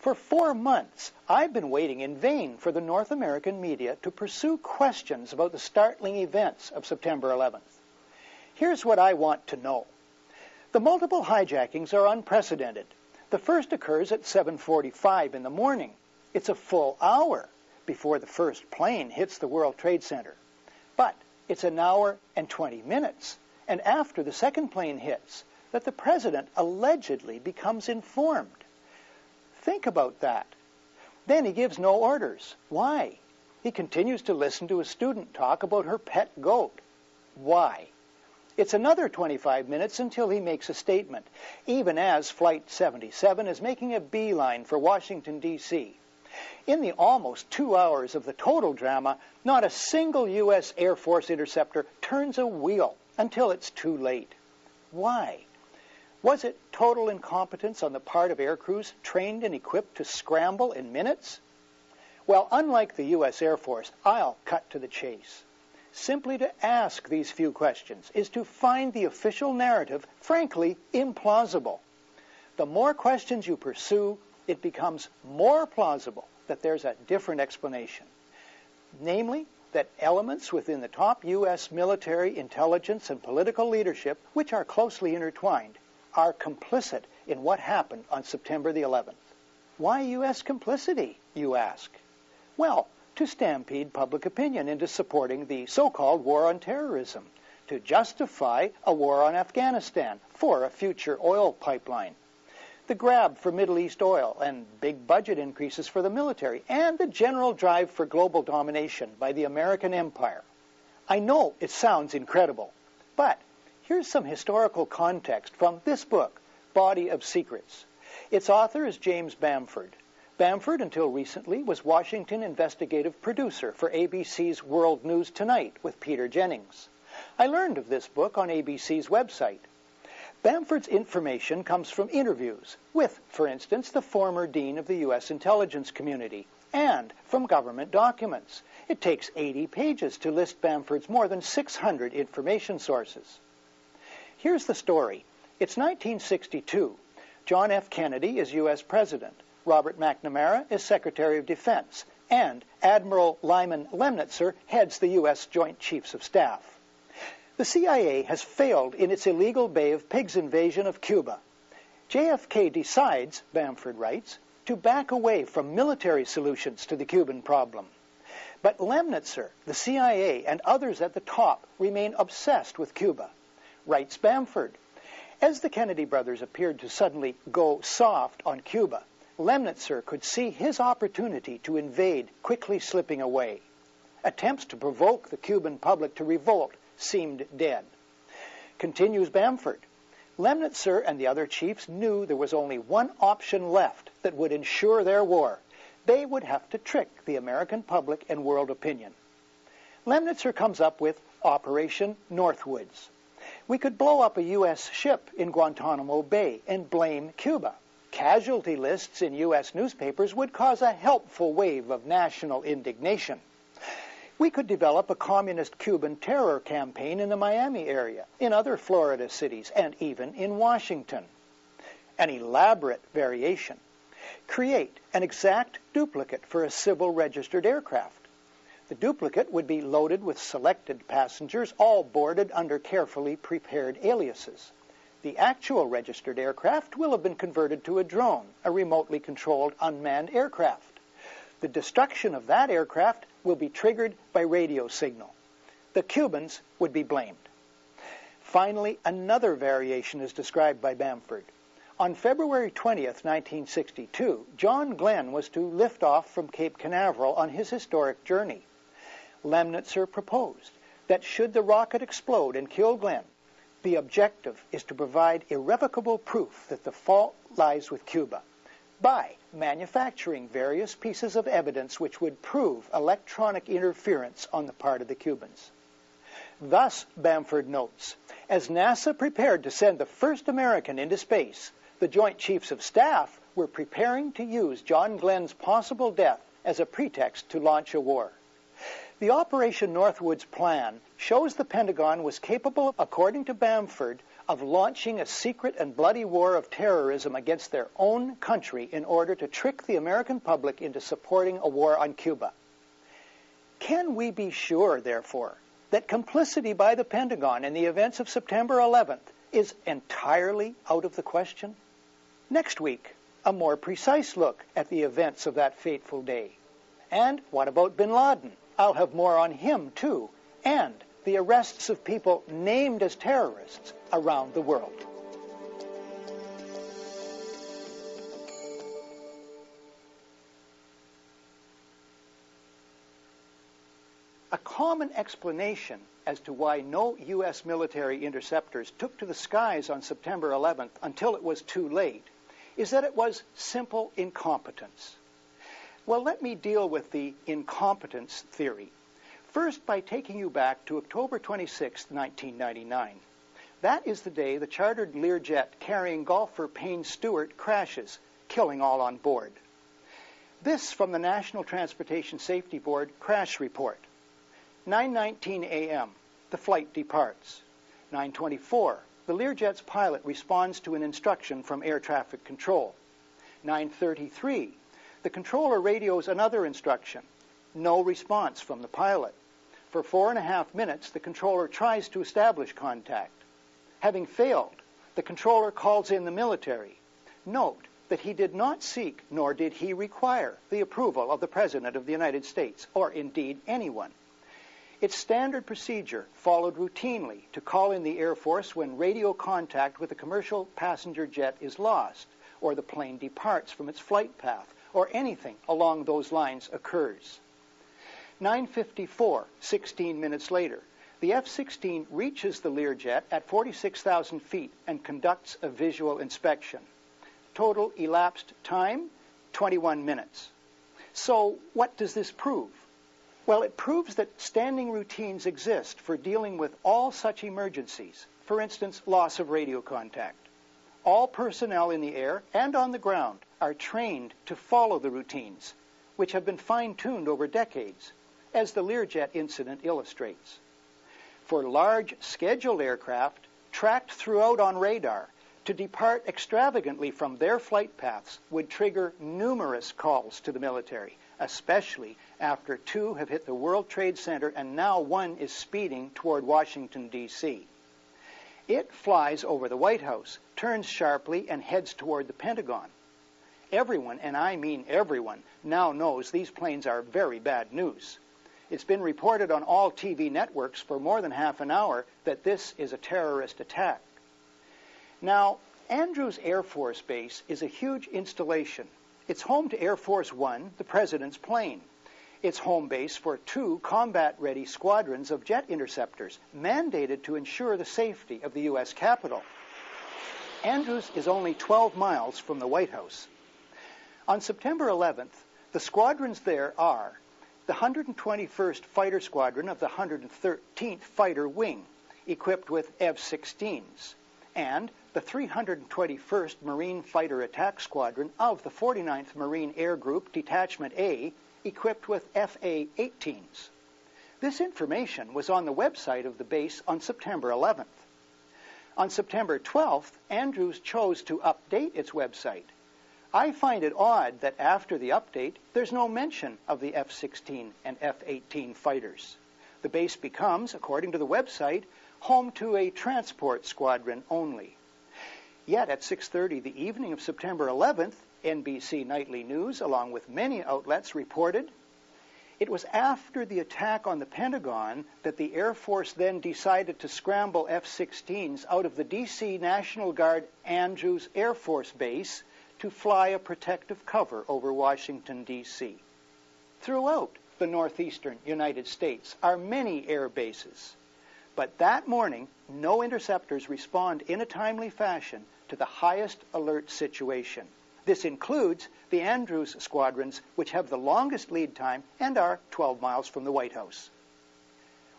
For 4 months, I've been waiting in vain for the North American media to pursue questions about the startling events of September 11th. Here's what I want to know. The multiple hijackings are unprecedented. The first occurs at 7:45 in the morning. It's a full hour before the first plane hits the World Trade Center. But it's an hour and 20 minutes, and after the second plane hits, that the president allegedly becomes informed. Think about that. Then he gives no orders. Why? He continues to listen to a student talk about her pet goat. Why? It's another 25 minutes until he makes a statement, even as Flight 77 is making a beeline for Washington, D.C. In the almost 2 hours of the total drama, not a single U.S. Air Force interceptor turns a wheel until it's too late. Why? Was it total incompetence on the part of air crews trained and equipped to scramble in minutes? Well, unlike the U.S. Air Force, I'll cut to the chase. Simply to ask these few questions is to find the official narrative, frankly, implausible. The more questions you pursue, it becomes more plausible that there's a different explanation. Namely, that elements within the top U.S. military, intelligence, and political leadership, which are closely intertwined, are complicit in what happened on September the 11th. Why U.S. complicity, you ask? Well, to stampede public opinion into supporting the so-called war on terrorism, to justify a war on Afghanistan for a future oil pipeline, the grab for Middle East oil and big budget increases for the military, and the general drive for global domination by the American empire. I know it sounds incredible, but here's some historical context from this book, Body of Secrets. Its author is James Bamford. Bamford, until recently, was Washington investigative producer for ABC's World News Tonight with Peter Jennings. I learned of this book on ABC's website. Bamford's information comes from interviews with, for instance, the former dean of the U.S. intelligence community, and from government documents. It takes 80 pages to list Bamford's more than 600 information sources. Here's the story. It's 1962. John F. Kennedy is U.S. President. Robert McNamara is Secretary of Defense. And Admiral Lyman Lemnitzer heads the U.S. Joint Chiefs of Staff. The CIA has failed in its illegal Bay of Pigs invasion of Cuba. JFK decides, Bamford writes, to back away from military solutions to the Cuban problem. But Lemnitzer, the CIA, and others at the top remain obsessed with Cuba. Writes Bamford, as the Kennedy brothers appeared to suddenly go soft on Cuba, Lemnitzer could see his opportunity to invade quickly slipping away. Attempts to provoke the Cuban public to revolt seemed dead. Continues Bamford, Lemnitzer and the other chiefs knew there was only one option left that would ensure their war. They would have to trick the American public and world opinion. Lemnitzer comes up with Operation Northwoods. We could blow up a U.S. ship in Guantanamo Bay and blame Cuba. Casualty lists in U.S. newspapers would cause a helpful wave of national indignation. We could develop a communist Cuban terror campaign in the Miami area, in other Florida cities, and even in Washington. An elaborate variation. Create an exact duplicate for a civil registered aircraft. The duplicate would be loaded with selected passengers, all boarded under carefully prepared aliases. The actual registered aircraft will have been converted to a drone, a remotely controlled unmanned aircraft. The destruction of that aircraft will be triggered by radio signal. The Cubans would be blamed. Finally, another variation is described by Bamford. On February 20th, 1962, John Glenn was to lift off from Cape Canaveral on his historic journey. Lemnitzer proposed that should the rocket explode and kill Glenn, the objective is to provide irrevocable proof that the fault lies with Cuba by manufacturing various pieces of evidence which would prove electronic interference on the part of the Cubans. Thus, Bamford notes, as NASA prepared to send the first American into space, the Joint Chiefs of Staff were preparing to use John Glenn's possible death as a pretext to launch a war. The Operation Northwoods plan shows the Pentagon was capable, according to Bamford, of launching a secret and bloody war of terrorism against their own country in order to trick the American public into supporting a war on Cuba. Can we be sure, therefore, that complicity by the Pentagon in the events of September 11th is entirely out of the question? Next week, a more precise look at the events of that fateful day. And what about bin Laden? I'll have more on him, too, and the arrests of people named as terrorists around the world. A common explanation as to why no U.S. military interceptors took to the skies on September 11th until it was too late is that it was simple incompetence. Well, let me deal with the incompetence theory. First, by taking you back to October 26, 1999. That is the day the chartered Learjet carrying golfer Payne Stewart crashes, killing all on board. This from the National Transportation Safety Board crash report. 9:19 a.m., the flight departs. 9:24, the Learjet's pilot responds to an instruction from air traffic control. 9:33, the controller radios another instruction. No response from the pilot. For 4.5 minutes, the controller tries to establish contact. Having failed, the controller calls in the military. Note that he did not seek, nor did he require, the approval of the President of the United States, or indeed anyone. It's standard procedure, followed routinely, to call in the Air Force when radio contact with a commercial passenger jet is lost, or the plane departs from its flight path, or anything along those lines occurs. 9:54, 16 minutes later, the F-16 reaches the Learjet at 46,000 feet and conducts a visual inspection. Total elapsed time, 21 minutes. So what does this prove? Well, it proves that standing routines exist for dealing with all such emergencies, for instance, loss of radio contact. All personnel in the air and on the ground are trained to follow the routines, which have been fine-tuned over decades, as the Learjet incident illustrates. For large scheduled aircraft tracked throughout on radar, to depart extravagantly from their flight paths would trigger numerous calls to the military, especially after 2 have hit the World Trade Center and now 1 is speeding toward Washington, D.C. It flies over the White House, turns sharply, and heads toward the Pentagon. Everyone, and I mean everyone, now knows these planes are very bad news. It's been reported on all TV networks for more than half an hour that this is a terrorist attack. Now, Andrews Air Force Base is a huge installation. It's home to Air Force One, the President's plane. It's home base for 2 combat-ready squadrons of jet interceptors, mandated to ensure the safety of the U.S. Capitol. Andrews is only 12 miles from the White House. On September 11th, the squadrons there are the 121st Fighter Squadron of the 113th Fighter Wing, equipped with F-16s, and the 321st Marine Fighter Attack Squadron of the 49th Marine Air Group Detachment A, equipped with FA-18s. This information was on the website of the base on September 11th. On September 12th, Andrews chose to update its website. I find it odd that after the update, there's no mention of the F-16 and F-18 fighters. The base becomes, according to the website, home to a transport squadron only. Yet at 6:30 the evening of September 11th, NBC Nightly News, along with many outlets, reported it was after the attack on the Pentagon that the Air Force then decided to scramble F-16s out of the D.C. National Guard Andrews Air Force Base to fly a protective cover over Washington, D.C. Throughout the northeastern United States are many air bases. But that morning, no interceptors respond in a timely fashion to the highest alert situation. This includes the Andrews squadrons, which have the longest lead time and are 12 miles from the White House.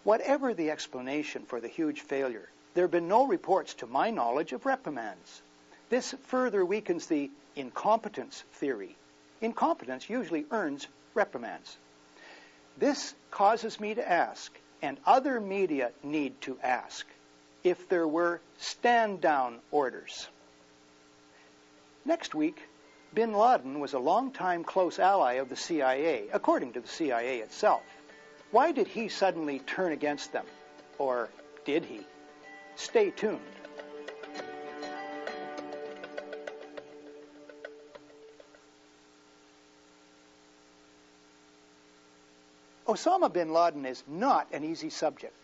Whatever the explanation for the huge failure, there have been no reports to my knowledge of reprimands. This further weakens the incompetence theory. Incompetence usually earns reprimands. This causes me to ask, and other media need to ask, if there were stand-down orders. Next week, bin Laden was a longtime close ally of the CIA, according to the CIA itself. Why did he suddenly turn against them? Or did he? Stay tuned. Osama bin Laden is not an easy subject.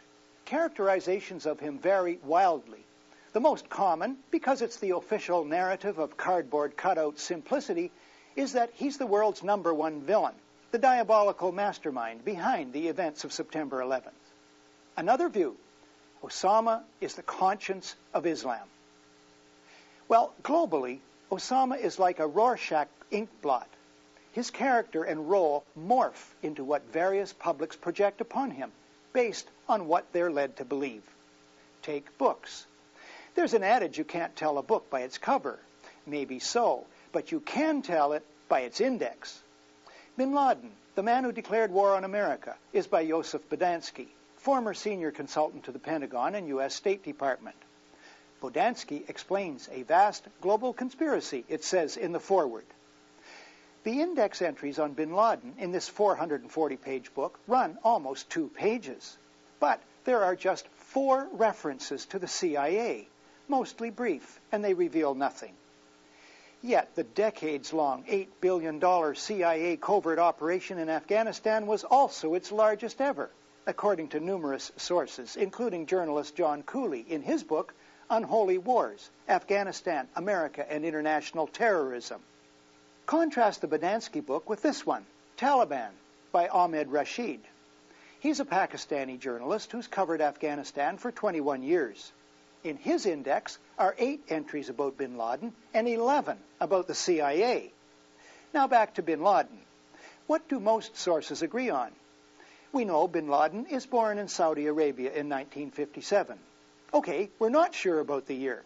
Characterizations of him vary wildly. The most common, because it's the official narrative of cardboard cutout simplicity, is that he's the world's #1 villain, the diabolical mastermind behind the events of September 11th. Another view, Osama is the conscience of Islam. Well, globally, Osama is like a Rorschach ink blot. His character and role morph into what various publics project upon him, based on what they're led to believe. Take books. There's an adage you can't tell a book by its cover. Maybe so, but you can tell it by its index. Bin Laden, the man who declared war on America, is by Joseph Bodansky, former senior consultant to the Pentagon and U.S. State Department. Bodansky explains a vast global conspiracy, it says in the foreword. The index entries on bin Laden in this 440-page book run almost 2 pages. But there are just 4 references to the CIA, mostly brief, and they reveal nothing. Yet the decades-long $8 billion CIA covert operation in Afghanistan was also its largest ever, according to numerous sources, including journalist John Cooley in his book, Unholy Wars, Afghanistan, America, and International Terrorism. Contrast the Bodansky book with this one, Taliban, by Ahmed Rashid. He's a Pakistani journalist who's covered Afghanistan for 21 years. In his index are 8 entries about bin Laden and 11 about the CIA. Now back to bin Laden. What do most sources agree on? We know bin Laden is born in Saudi Arabia in 1957. Okay, we're not sure about the year.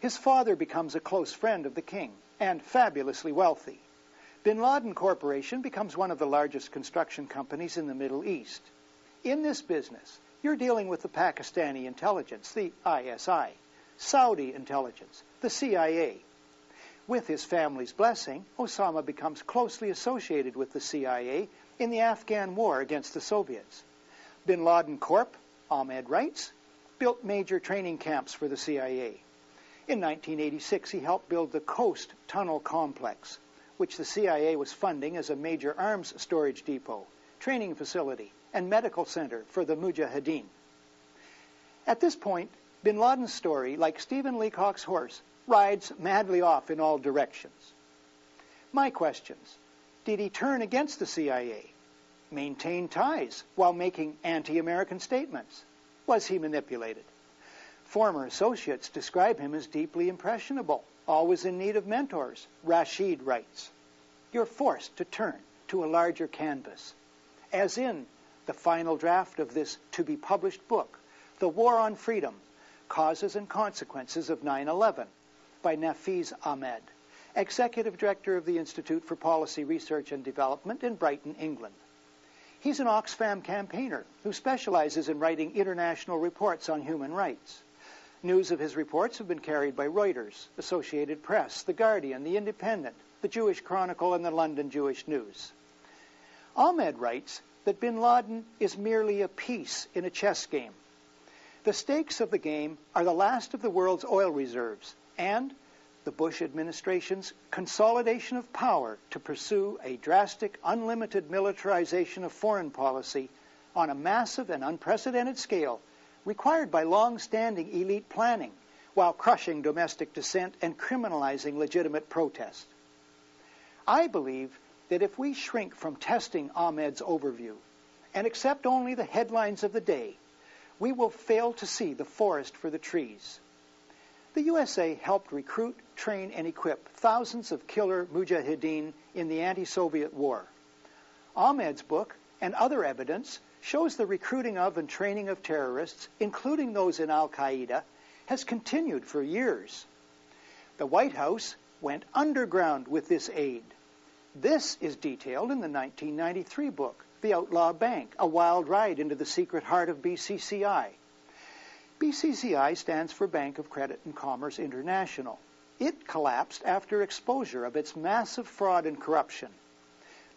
His father becomes a close friend of the king and fabulously wealthy. Bin Laden Corporation becomes one of the largest construction companies in the Middle East. In this business, you're dealing with the Pakistani intelligence, the ISI, Saudi intelligence, the CIA. With his family's blessing, Osama becomes closely associated with the CIA in the Afghan war against the Soviets. Bin Laden Corp., Ahmed writes, built major training camps for the CIA. In 1986, he helped build the Coast Tunnel Complex, which the CIA was funding as a major arms storage depot, training facility, and medical center for the Mujahideen. At this point, bin Laden's story, like Stephen Leacock's horse, rides madly off in all directions. My questions: did he turn against the CIA? Maintain ties while making anti-American statements? Was he manipulated? Former associates describe him as deeply impressionable, always in need of mentors. Rashid writes, "You're forced to turn to a larger canvas," as in the final draft of this to-be-published book, The War on Freedom, Causes and Consequences of 9/11, by Nafiz Ahmed, Executive Director of the Institute for Policy Research and Development in Brighton, England. He's an Oxfam campaigner who specializes in writing international reports on human rights. News of his reports have been carried by Reuters, Associated Press, The Guardian, The Independent, The Jewish Chronicle, and the London Jewish News. Ahmed writes that bin Laden is merely a piece in a chess game. The stakes of the game are the last of the world's oil reserves and the Bush administration's consolidation of power to pursue a drastic, unlimited militarization of foreign policy on a massive and unprecedented scale required by long-standing elite planning while crushing domestic dissent and criminalizing legitimate protest. I believe that if we shrink from testing Ahmed's overview and accept only the headlines of the day, we will fail to see the forest for the trees. The USA helped recruit, train, and equip thousands of killer mujahideen in the anti-Soviet war. Ahmed's book and other evidence shows the recruiting of and training of terrorists, including those in Al-Qaeda, has continued for years. The White House went underground with this aid. This is detailed in the 1993 book, The Outlaw Bank, A Wild Ride into the Secret Heart of BCCI. BCCI stands for Bank of Credit and Commerce International. It collapsed after exposure of its massive fraud and corruption.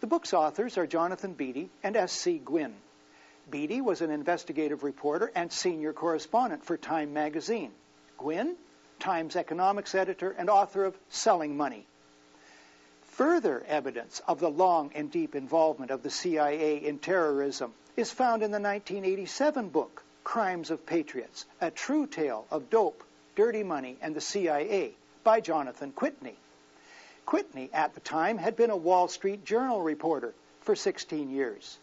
The book's authors are Jonathan Beattie and S.C. Gwynn. Beattie was an investigative reporter and senior correspondent for Time magazine. Gwynn, Time's economics editor and author of Selling Money. Further evidence of the long and deep involvement of the CIA in terrorism is found in the 1987 book, Crimes of Patriots, A True Tale of Dope, Dirty Money, and the CIA, by Jonathan Whitney. Whitney, at the time, had been a Wall Street Journal reporter for 16 years.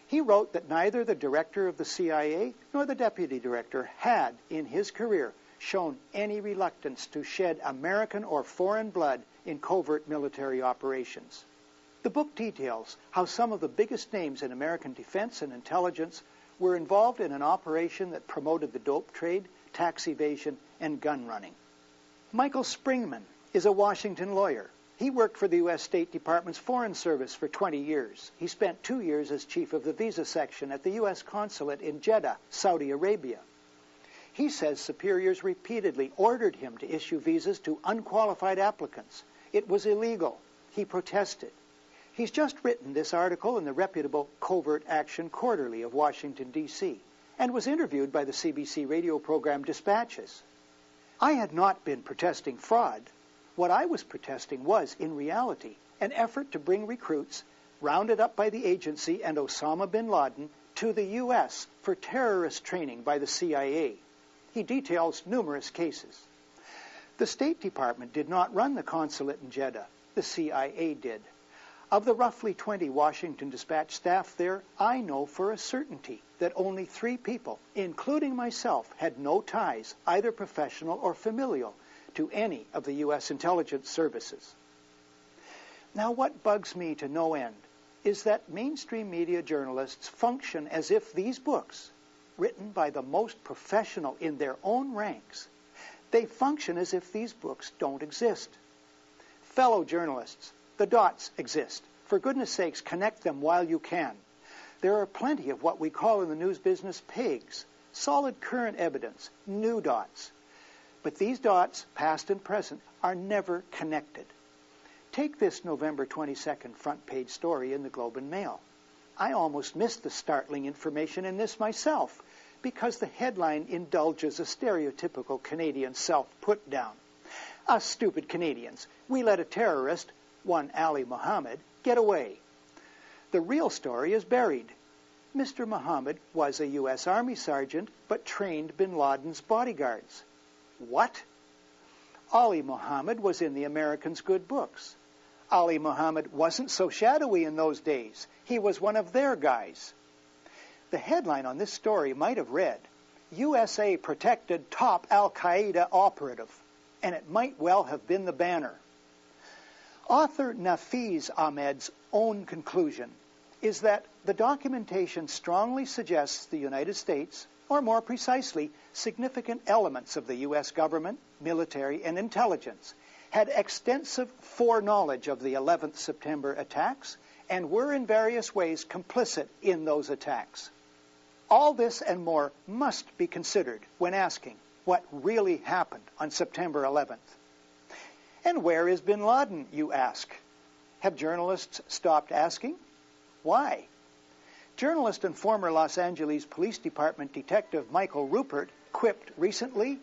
He wrote that neither the director of the CIA nor the deputy director had, in his career, shown any reluctance to shed American or foreign blood in covert military operations. The book details how some of the biggest names in American defense and intelligence were involved in an operation that promoted the dope trade, tax evasion, and gun running. Michael Springman is a Washington lawyer. He worked for the U.S. State Department's Foreign Service for 20 years. He spent 2 years as chief of the visa section at the U.S. consulate in Jeddah, Saudi Arabia. He says superiors repeatedly ordered him to issue visas to unqualified applicants. It was illegal. He protested. He's just written this article in the reputable Covert Action Quarterly of Washington, D.C., and was interviewed by the CBC radio program Dispatches. I had not been protesting fraud. What I was protesting was, in reality, an effort to bring recruits, rounded up by the agency and Osama bin Laden, to the U.S. for terrorist training by the CIA. He details numerous cases. The State Department did not run the consulate in Jeddah. The CIA did. Of the roughly 20 Washington Dispatch staff there, I know for a certainty that only 3 people, including myself, had no ties, either professional or familial, to any of the U.S. intelligence services. Now, what bugs me to no end is that mainstream media journalists function as if these books, written by the most professional in their own ranks, they function as if these books don't exist. Fellow journalists, the dots exist. For goodness sakes, connect them while you can. There are plenty of what we call in the news business pegs, solid current evidence, new dots. But these dots, past and present, are never connected. Take this November 22nd front page story in the Globe and Mail. I almost missed the startling information in this myself because the headline indulges a stereotypical Canadian self-put-down. Us stupid Canadians, we let a terrorist, one Ali Mohammed, get away. The real story is buried. Mr. Mohammed was a U.S. Army sergeant but trained bin Laden's bodyguards. What? Ali Mohammed was in the Americans' good books. Ali Mohammed wasn't so shadowy in those days. He was one of their guys. The headline on this story might have read, USA protected top Al-Qaeda operative, and it might well have been the banner. Author Nafiz Ahmed's own conclusion is that the documentation strongly suggests the United States, or more precisely, significant elements of the U.S. government, military, and intelligence, had extensive foreknowledge of the 11th September attacks and were in various ways complicit in those attacks. All this and more must be considered when asking what really happened on September 11th. And where is bin Laden, you ask? Have journalists stopped asking? Why? Journalist and former Los Angeles Police Department detective Michael Rupert quipped recently,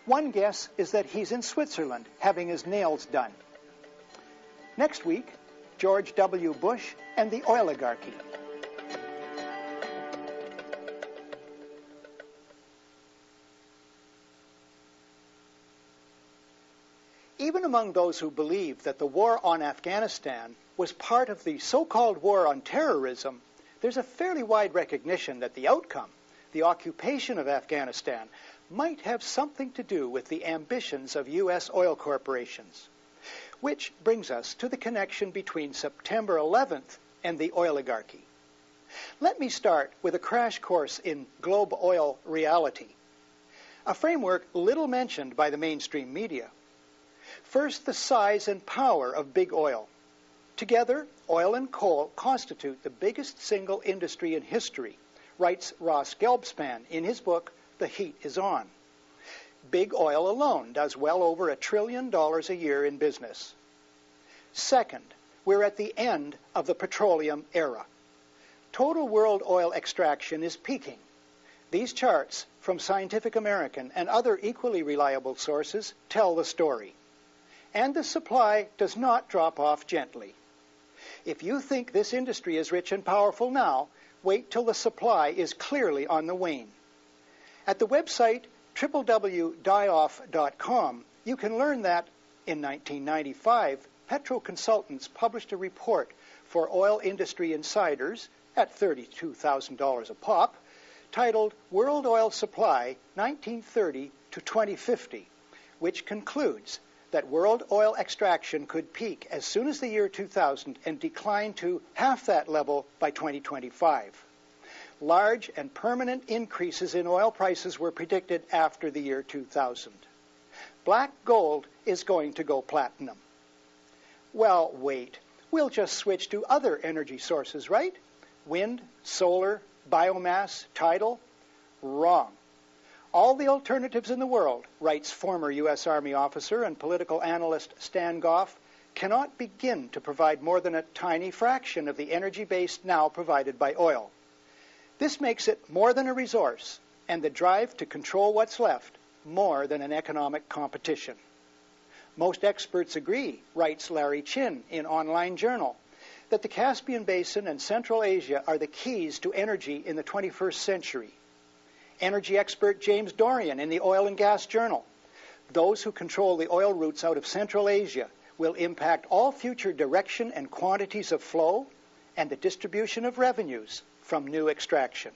one guess is that he's in Switzerland having his nails done. Next week, George W. Bush and the oligarchy. Even among those who believe that the war on Afghanistan was part of the so-called war on terrorism, there's a fairly wide recognition that the outcome, the occupation of Afghanistan, might have something to do with the ambitions of U.S. oil corporations. Which brings us to the connection between September 11th and the oligarchy. Let me start with a crash course in globe oil reality, a framework little mentioned by the mainstream media. First, the size and power of big oil. Together, oil and coal constitute the biggest single industry in history, writes Ross Gelbspan in his book, the heat is on. Big oil alone does well over $1 trillion a year in business. Second, we're at the end of the petroleum era. Total world oil extraction is peaking. These charts from Scientific American and other equally reliable sources tell the story. And the supply does not drop off gently. If you think this industry is rich and powerful now, wait till the supply is clearly on the wane. At the website www.dioff.com, you can learn that in 1995, Petro Consultants published a report for oil industry insiders at $32,000 a pop, titled World Oil Supply 1930 to 2050, which concludes that world oil extraction could peak as soon as the year 2000 and decline to half that level by 2025. Large and permanent increases in oil prices were predicted after the year 2000. Black gold is going to go platinum. Well, wait. We'll just switch to other energy sources, right? Wind, solar, biomass, tidal? Wrong. All the alternatives in the world, writes former U.S. Army officer and political analyst Stan Goff, cannot begin to provide more than a tiny fraction of the energy base now provided by oil. This makes it more than a resource, and the drive to control what's left more than an economic competition. Most experts agree, writes Larry Chin in Online Journal, that the Caspian Basin and Central Asia are the keys to energy in the 21st century. Energy expert James Dorian in the Oil and Gas Journal, those who control the oil routes out of Central Asia will impact all future direction and quantities of flow and the distribution of revenues from new extraction.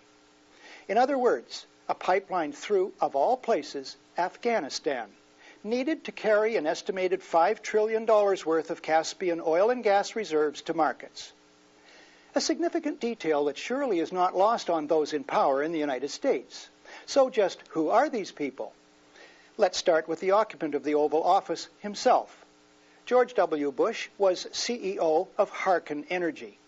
In other words, a pipeline through, of all places, Afghanistan, needed to carry an estimated $5 trillion worth of Caspian oil and gas reserves to markets. A significant detail that surely is not lost on those in power in the United States. So just who are these people? Let's start with the occupant of the Oval Office himself. George W. Bush was CEO of Harken Energy.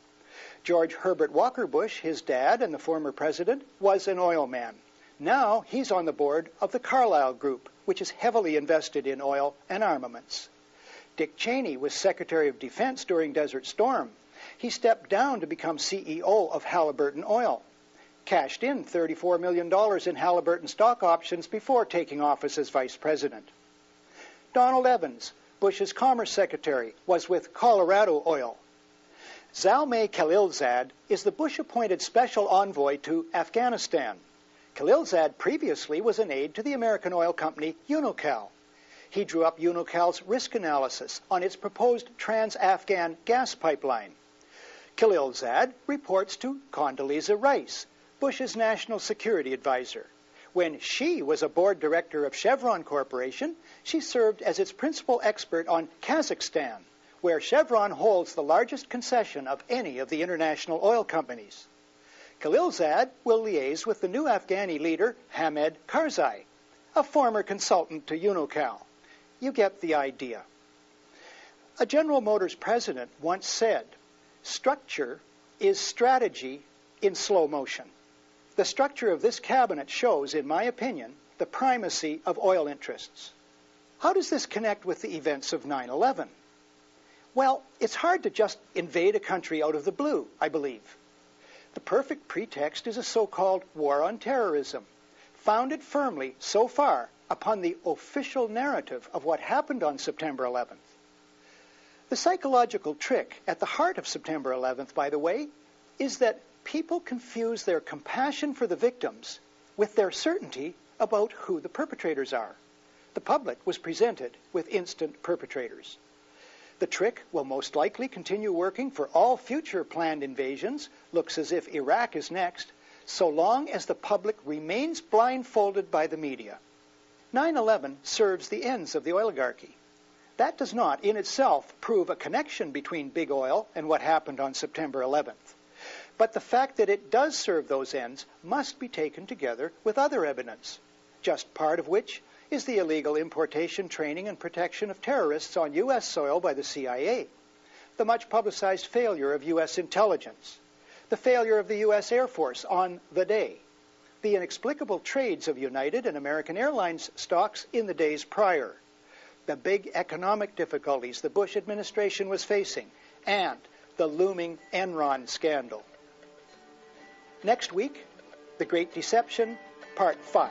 George Herbert Walker Bush, his dad and the former president, was an oil man. Now he's on the board of the Carlyle Group, which is heavily invested in oil and armaments. Dick Cheney was Secretary of Defense during Desert Storm. He stepped down to become CEO of Halliburton Oil, cashed in $34 million in Halliburton stock options before taking office as vice president. Donald Evans, Bush's Commerce Secretary, was with Colorado Oil. Zalmay Khalilzad is the Bush-appointed special envoy to Afghanistan. Khalilzad previously was an aide to the American oil company Unocal. He drew up Unocal's risk analysis on its proposed trans-Afghan gas pipeline. Khalilzad reports to Condoleezza Rice, Bush's national security advisor. When she was a board director of Chevron Corporation, she served as its principal expert on Kazakhstan, where Chevron holds the largest concession of any of the international oil companies. Khalilzad will liaise with the new Afghani leader, Hamid Karzai, a former consultant to Unocal. You get the idea. A General Motors president once said, "Structure is strategy in slow motion." The structure of this cabinet shows, in my opinion, the primacy of oil interests. How does this connect with the events of 9/11? Well, it's hard to just invade a country out of the blue, I believe. The perfect pretext is a so-called war on terrorism, founded firmly, so far, upon the official narrative of what happened on September 11th. The psychological trick at the heart of September 11th, by the way, is that people confuse their compassion for the victims with their certainty about who the perpetrators are. The public was presented with instant perpetrators. The trick will most likely continue working for all future planned invasions, looks as if Iraq is next, so long as the public remains blindfolded by the media. 9/11 serves the ends of the oligarchy. That does not in itself prove a connection between big oil and what happened on September 11th. But the fact that it does serve those ends must be taken together with other evidence, just part of which is the illegal importation, training, and protection of terrorists on U.S. soil by the CIA, the much-publicized failure of U.S. intelligence, the failure of the U.S. Air Force on the day, the inexplicable trades of United and American Airlines stocks in the days prior, the big economic difficulties the Bush administration was facing, and the looming Enron scandal. Next week, The Great Deception, Part 5.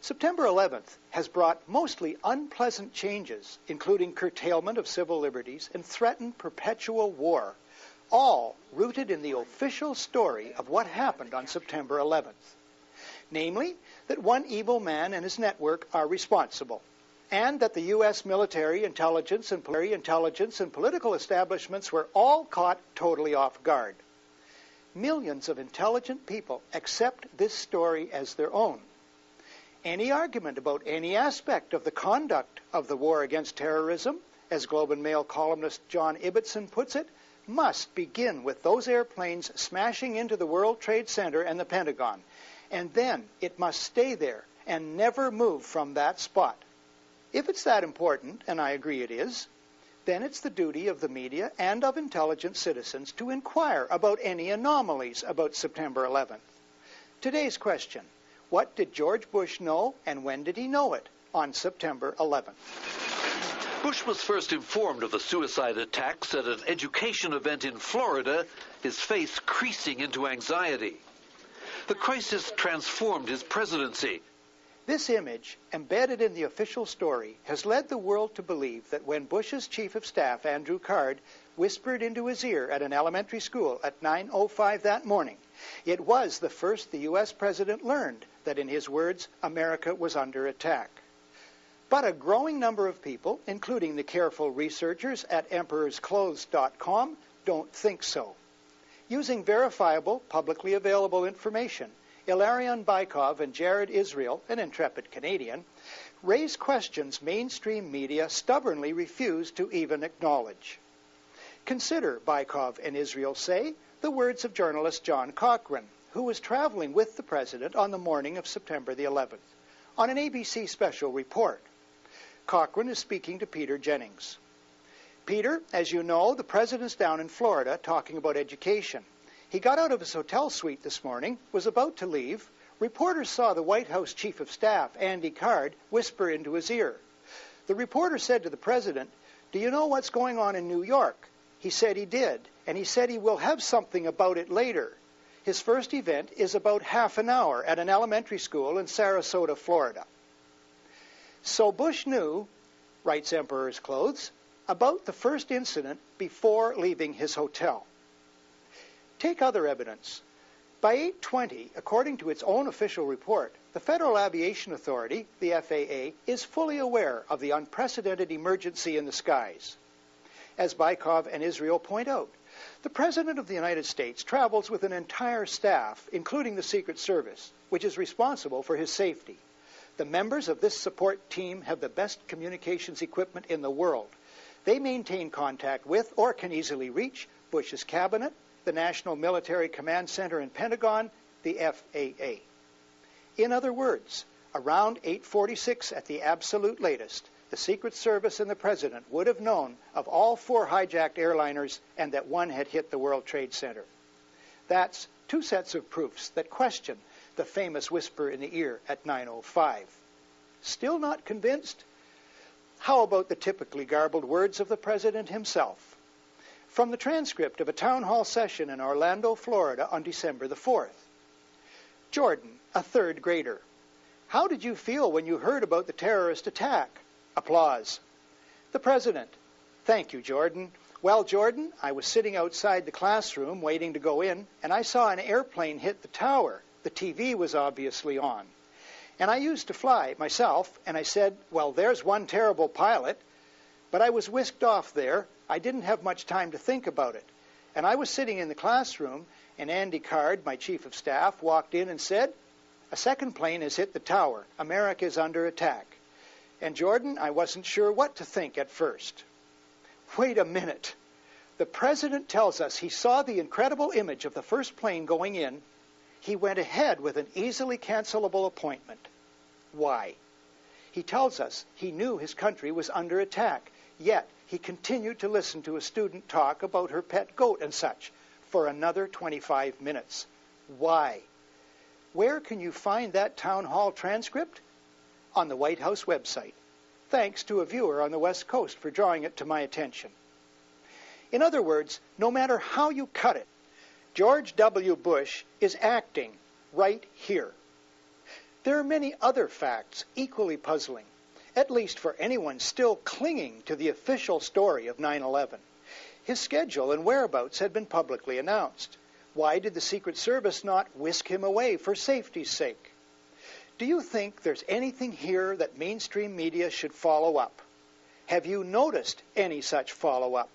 September 11th has brought mostly unpleasant changes, including curtailment of civil liberties and threatened perpetual war, all rooted in the official story of what happened on September 11th. Namely, that one evil man and his network are responsible, and that the U.S. military, intelligence, and political establishments were all caught totally off guard. Millions of intelligent people accept this story as their own. Any argument about any aspect of the conduct of the war against terrorism, as Globe and Mail columnist John Ibbotson puts it, must begin with those airplanes smashing into the World Trade Center and the Pentagon, and then it must stay there and never move from that spot. If it's that important, and I agree it is, then it's the duty of the media and of intelligent citizens to inquire about any anomalies about September 11th. Today's question: what did George Bush know, and when did he know it on September 11th? Bush was first informed of the suicide attacks at an education event in Florida, his face creasing into anxiety. The crisis transformed his presidency. This image, embedded in the official story, has led the world to believe that when Bush's chief of staff, Andrew Card, whispered into his ear at an elementary school at 9:05 that morning, it was the first the U.S. president learned that, in his words, America was under attack. But a growing number of people, including the careful researchers at emperorsclothes.com, don't think so. Using verifiable, publicly available information, Ilarion Bykov and Jared Israel, an intrepid Canadian, raise questions mainstream media stubbornly refuse to even acknowledge. Consider, Bykov and Israel say, the words of journalist John Cochrane, who was traveling with the president on the morning of September the 11th, on an ABC special report. Cochrane is speaking to Peter Jennings. Peter, as you know, the president's down in Florida talking about education. He got out of his hotel suite this morning, was about to leave. Reporters saw the White House Chief of Staff, Andy Card, whisper into his ear. The reporter said to the president, "Do you know what's going on in New York?" He said he did, and he said he will have something about it later. His first event is about half an hour at an elementary school in Sarasota, Florida. So Bush knew, writes Emperor's Clothes, about the first incident before leaving his hotel. Take other evidence. By 8:20, according to its own official report, the Federal Aviation Authority, the FAA, is fully aware of the unprecedented emergency in the skies. As Bykov and Israel point out, the President of the United States travels with an entire staff, including the Secret Service, which is responsible for his safety. The members of this support team have the best communications equipment in the world. They maintain contact with, or can easily reach, Bush's cabinet, the National Military Command Center and Pentagon, the FAA. In other words, around 8:46 at the absolute latest, the Secret Service and the President would have known of all 4 hijacked airliners and that one had hit the World Trade Center. That's 2 sets of proofs that question the famous whisper in the ear at 9:05. Still not convinced? How about the typically garbled words of the President himself? From the transcript of a town hall session in Orlando, Florida on December the 4th. Jordan, a 3rd grader. How did you feel when you heard about the terrorist attack? Applause. The President. Thank you, Jordan. Well, Jordan, I was sitting outside the classroom waiting to go in, and I saw an airplane hit the tower. The TV was obviously on. And I used to fly myself, and I said, well, there's one terrible pilot. But I was whisked off there. I didn't have much time to think about it. And I was sitting in the classroom, and Andy Card, my chief of staff, walked in and said, a second plane has hit the tower. America is under attack. And Jordan, I wasn't sure what to think at first. Wait a minute. The President tells us he saw the incredible image of the first plane going in. He went ahead with an easily cancelable appointment. Why? He tells us he knew his country was under attack, yet he continued to listen to a student talk about her pet goat and such for another 25 minutes. Why? Where can you find that town hall transcript? On the White House website. Thanks to a viewer on the West Coast for drawing it to my attention. In other words, no matter how you cut it, George W. Bush is acting right here. There are many other facts equally puzzling, at least for anyone still clinging to the official story of 9/11. His schedule and whereabouts had been publicly announced. Why did the Secret Service not whisk him away for safety's sake? Do you think there's anything here that mainstream media should follow up? Have you noticed any such follow-up?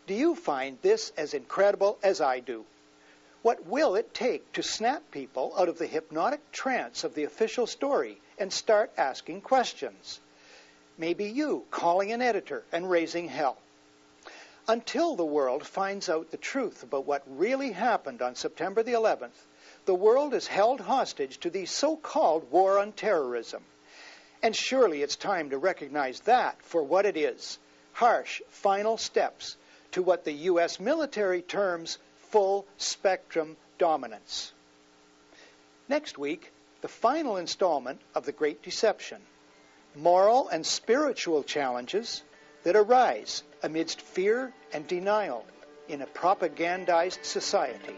Do you find this as incredible as I do? What will it take to snap people out of the hypnotic trance of the official story and start asking questions? Maybe you calling an editor and raising hell. Until the world finds out the truth about what really happened on September the 11th, the world is held hostage to the so-called war on terrorism. And surely it's time to recognize that for what it is, harsh final steps to what the U.S. military terms full-spectrum dominance. Next week, the final installment of The Great Deception, moral and spiritual challenges that arise amidst fear and denial in a propagandized society.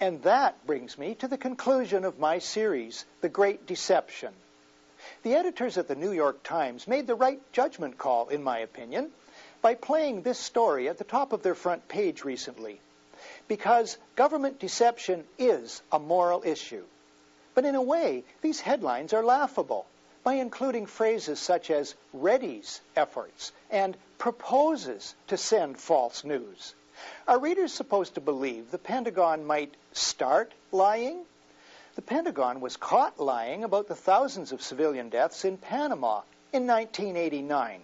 And that brings me to the conclusion of my series, The Great Deception. The editors at the New York Times made the right judgment call, in my opinion, by playing this story at the top of their front page recently. Because government deception is a moral issue. But in a way, these headlines are laughable by including phrases such as readies efforts and proposes to send false news. Are readers supposed to believe the Pentagon might start lying? The Pentagon was caught lying about the thousands of civilian deaths in Panama in 1989.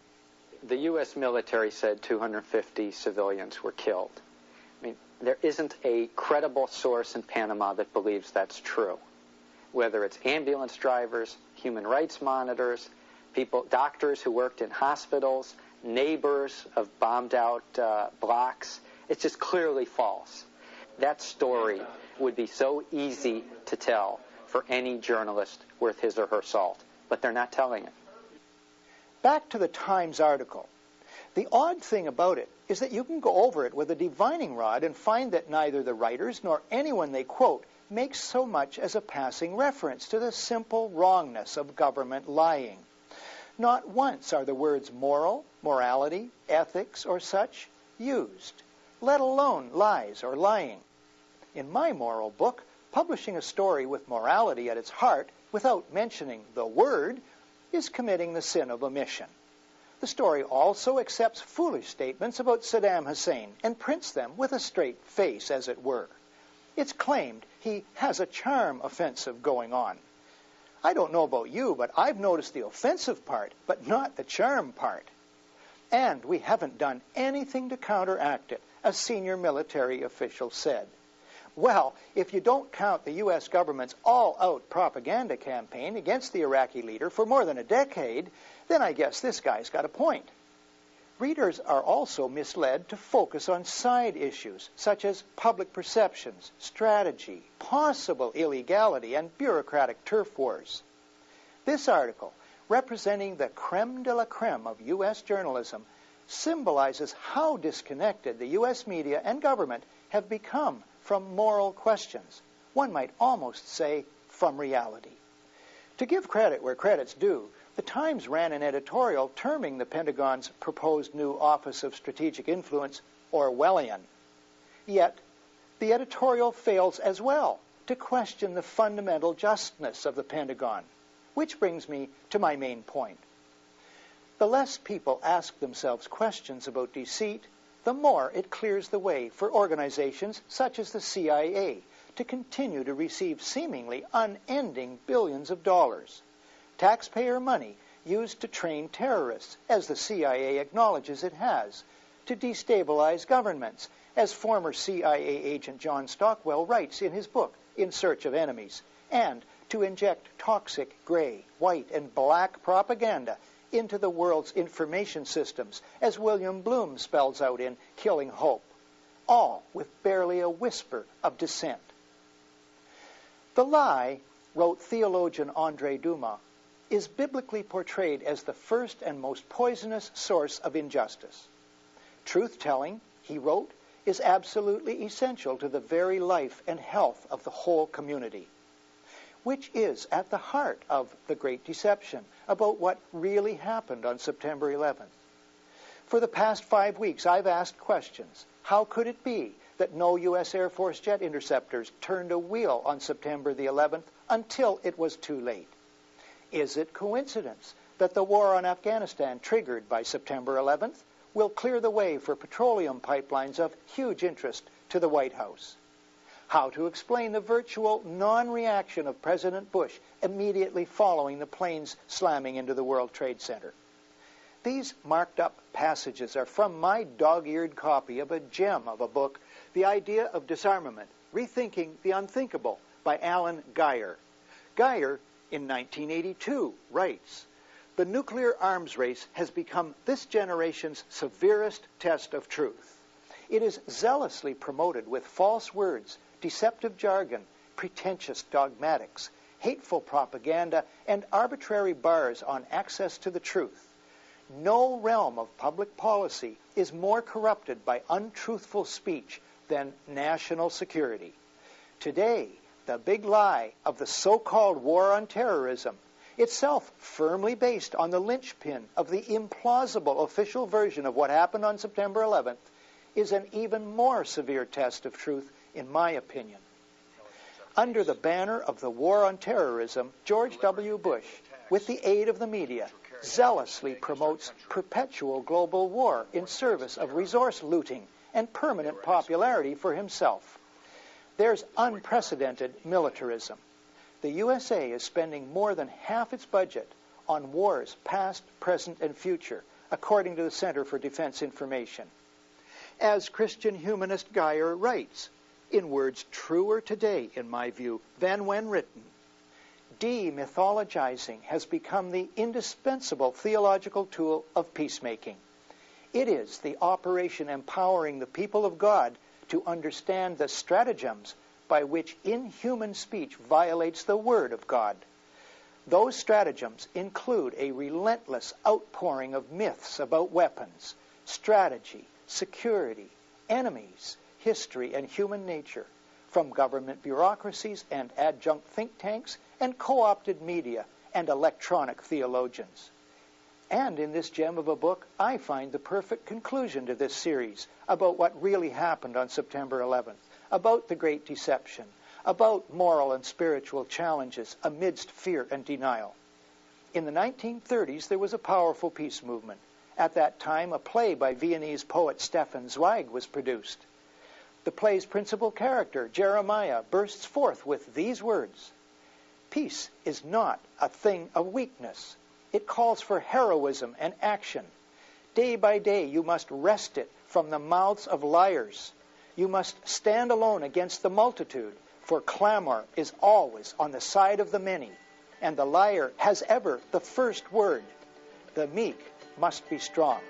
The U.S. military said 250 civilians were killed. I mean, there isn't a credible source in Panama that believes that's true. Whether it's ambulance drivers, human rights monitors, people, doctors who worked in hospitals, neighbors of bombed out blocks, it's just clearly false. That story would be so easy to tell for any journalist worth his or her salt, but they're not telling it. Back to the Times article. The odd thing about it is that you can go over it with a divining rod and find that neither the writers nor anyone they quote makes so much as a passing reference to the simple wrongness of government lying. Not once are the words moral, morality, ethics, or such used, let alone lies or lying. In my moral book, publishing a story with morality at its heart without mentioning the word is committing the sin of omission. The story also accepts foolish statements about Saddam Hussein and prints them with a straight face, as it were. It's claimed he has a charm offensive going on. I don't know about you, but I've noticed the offensive part, but not the charm part. And we haven't done anything to counteract it, a senior military official said. Well, if you don't count the U.S. government's all-out propaganda campaign against the Iraqi leader for more than a decade, then I guess this guy's got a point. Readers are also misled to focus on side issues such as public perceptions, strategy, possible illegality, and bureaucratic turf wars. This article, representing the creme de la creme of U.S. journalism, symbolizes how disconnected the U.S. media and government have become from moral questions. One might almost say from reality. To give credit where credit's due, the Times ran an editorial terming the Pentagon's proposed new Office of Strategic Influence Orwellian. Yet, the editorial fails as well to question the fundamental justness of the Pentagon, which brings me to my main point. The less people ask themselves questions about deceit, the more it clears the way for organizations such as the CIA to continue to receive seemingly unending billions of dollars. Taxpayer money used to train terrorists, as the CIA acknowledges it has, to destabilize governments, as former CIA agent John Stockwell writes in his book, in search of enemies, and to inject toxic gray, white, and black propaganda into the world's information systems, as William Bloom spells out in Killing Hope, all with barely a whisper of dissent. The lie, wrote theologian André Dumas, is biblically portrayed as the first and most poisonous source of injustice. Truth-telling, he wrote, is absolutely essential to the very life and health of the whole community, which is at the heart of the Great Deception about what really happened on September 11th. For the past 5 weeks, I've asked questions. How could it be that no U.S. Air Force jet interceptors turned a wheel on September the 11th until it was too late? Is it coincidence that the war on Afghanistan, triggered by September 11th, will clear the way for petroleum pipelines of huge interest to the White House? How to explain the virtual non-reaction of President Bush immediately following the planes slamming into the World Trade Center? These marked-up passages are from my dog-eared copy of a gem of a book, The Idea of Disarmament, Rethinking the Unthinkable, by Alan Geyer. Geyer, in 1982, writes, "The nuclear arms race has become this generation's severest test of truth. It is zealously promoted with false words, deceptive jargon, pretentious dogmatics, hateful propaganda, and arbitrary bars on access to the truth. No realm of public policy is more corrupted by untruthful speech than national security. Today, the big lie of the so-called war on terrorism, itself firmly based on the linchpin of the implausible official version of what happened on September 11th, is an even more severe test of truth, in my opinion. Under the banner of the war on terrorism, George W. Bush, with the aid of the media, zealously promotes perpetual global war in service of resource looting and permanent popularity for himself. There's unprecedented militarism. The USA is spending more than half its budget on wars past, present, and future, according to the Center for Defense Information. As Christian humanist Geyer writes, in words truer today, in my view, than when written, demythologizing has become the indispensable theological tool of peacemaking. It is the operation empowering the people of God to understand the stratagems by which inhuman speech violates the Word of God. Those stratagems include a relentless outpouring of myths about weapons, strategy, security, enemies, history, and human nature, from government bureaucracies and adjunct think tanks and co-opted media and electronic theologians. And in this gem of a book, I find the perfect conclusion to this series about what really happened on September 11th, about the Great Deception, about moral and spiritual challenges amidst fear and denial. In the 1930s, there was a powerful peace movement. At that time, a play by Viennese poet Stefan Zweig was produced. The play's principal character, Jeremiah, bursts forth with these words: "Peace is not a thing of weakness. It calls for heroism and action. Day by day you must wrest it from the mouths of liars. You must stand alone against the multitude, for clamor is always on the side of the many, and the liar has ever the first word. The meek must be strong."